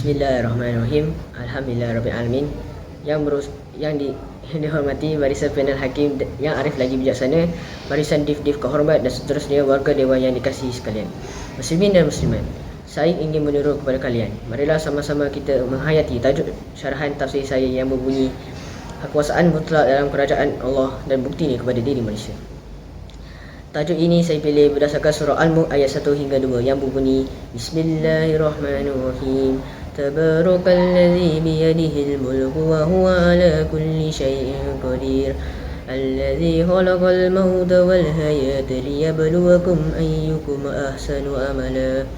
Bismillahirrahmanirrahim. Alhamdulillahirrabbilalamin. Yang dihormati barisan panel hakim yang arif lagi bijaksana, barisan div-div kehormat dan seterusnya, warga dewan yang dikasihi sekalian. Muslimin dan muslimat, saya ingin menyeru kepada kalian, marilah sama-sama kita menghayati tajuk syarahan tafsir saya yang berbunyi kekuasaan mutlak dalam kerajaan Allah dan buktinya kepada diri manusia. Tajuk ini saya pilih berdasarkan surah Al-Mulk ayat 1 hingga 2 yang berbunyi Bismillahirrahmanirrahim. Tabarakalladzi biyadihil mulku wa huwa ala kulli syai'in qadir. Alladzi khalaqal mauta wal hayata liyabluwakum ayyukum ahsanu amala.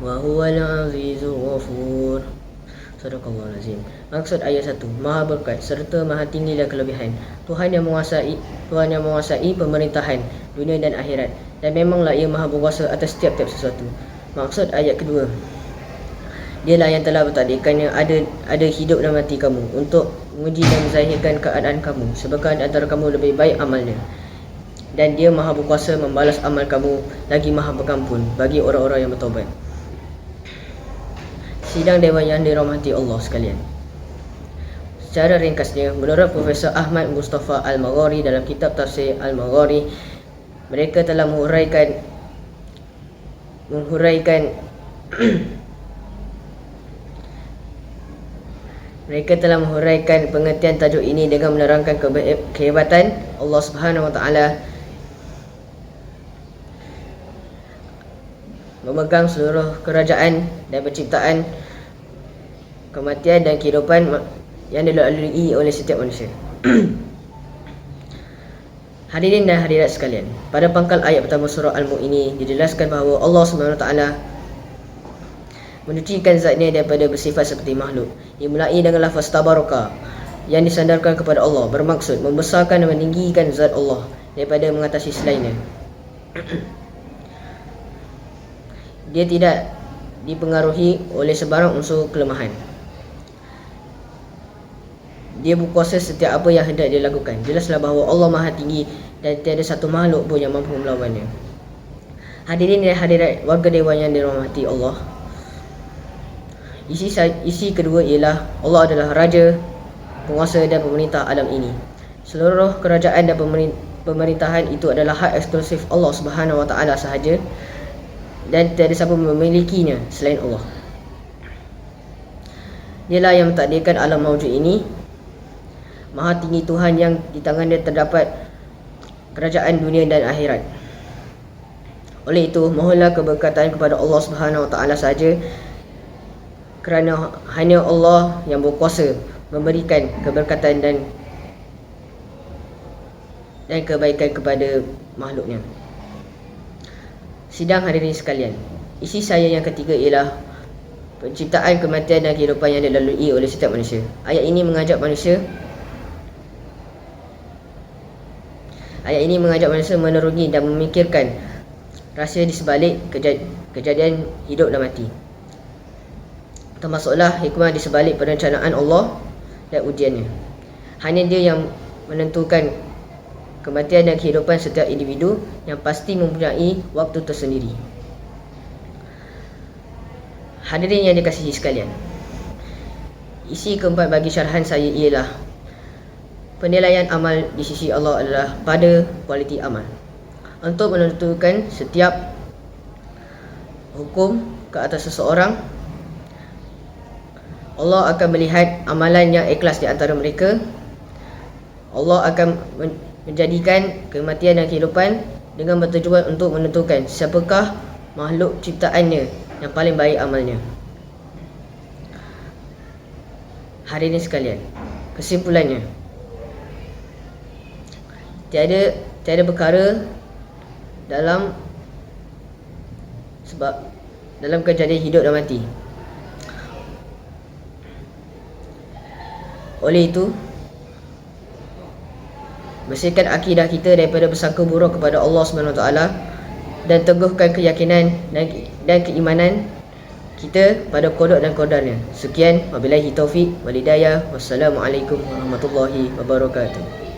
Wa huwal azizur ghafur. Sadaqallahul azim. Maksud ayat 1, Maha berkat serta Maha tinggi dan kelebihan. Tuhan yang menguasai pemerintahan dunia dan akhirat, dan memanglah Ia Maha berkuasa atas setiap-tiap sesuatu. Maksud ayat kedua, Dialah yang telah bertakdirkannya ada hidup dan mati kamu untuk menguji dan menzahirkan keadaan kamu, sebabkan antara kamu lebih baik amalnya. Dan Dia Maha berkuasa membalas amal kamu, lagi Maha pengampun bagi orang-orang yang bertaubat. Sidang Dewan yang dirahmati Allah sekalian. Secara ringkasnya, menurut Profesor Ahmad Mustafa Al-Maghari dalam kitab tafsir Al-Maghari, mereka telah menghuraikan pengertian tajuk ini dengan menerangkan kehebatan Allah Subhanahu Wa Taala memegang seluruh kerajaan dan penciptaan, kematian dan kehidupan yang dilalui oleh setiap manusia. Hadirin dan hadirat sekalian, pada pangkal ayat pertama surah Al-Mulk ini dijelaskan bahawa Allah SWT menyucikan zatnya daripada bersifat seperti makhluk. Dimulai dengan lafaz tabaraka yang disandarkan kepada Allah, bermaksud membesarkan dan meninggikan zat Allah daripada mengatasi selainnya. Dia tidak dipengaruhi oleh sebarang unsur kelemahan. Dia berkuasa setiap apa yang hendak dia lakukan. Jelaslah bahawa Allah Maha Tinggi dan tiada satu makhluk pun yang mampu melawannya. Hadirin dan hadirat warga dewan yang dirahmati Allah, isi kedua ialah Allah adalah Raja, penguasa dan pemerintah alam ini. Seluruh kerajaan dan pemerintahan itu adalah hak eksklusif Allah Subhanahu Wa Taala sahaja, dan tiada siapa memilikinya selain Allah. Dialah yang mentakdirkan alam mawjud ini. Maha tinggi Tuhan yang di tangannya terdapat kerajaan dunia dan akhirat. Oleh itu, mohonlah keberkatan kepada Allah Subhanahu Wa Taala sahaja, kerana hanya Allah yang berkuasa memberikan keberkatan dan kebaikan kepada makhluknya. Sidang hadirin sekalian, isi saya yang ketiga ialah penciptaan, kematian dan kehidupan yang dilalui oleh setiap manusia. Ayat ini mengajak manusia menerungi dan memikirkan rahsia di sebalik kejadian hidup dan mati. Termasuklah hikmah di sebalik perencanaan Allah dan ujiannya. Hanya Dia yang menentukan kematian dan kehidupan setiap individu, yang pasti mempunyai waktu tersendiri. Hadirin yang dikasihi sekalian, isi keempat bagi syarahan saya ialah penilaian amal di sisi Allah adalah pada kualiti amal. Untuk menentukan setiap hukum ke atas seseorang, Allah akan melihat amalan yang ikhlas di antara mereka. Allah akan menjadikan kematian dan kehidupan dengan bertujuan untuk menentukan siapakah makhluk ciptaannya yang paling baik amalnya. Hadirin sekalian, kesimpulannya, tiada perkara dalam kejadian hidup dan mati. Oleh itu, bersihkan akidah kita daripada bersangka buruk kepada Allah SWT dan teguhkan keyakinan dan keimanan kita pada qada dan qadarnya. Sekian, wabillahi taufiq wal hidayah. Wassalamualaikum warahmatullahi wabarakatuh.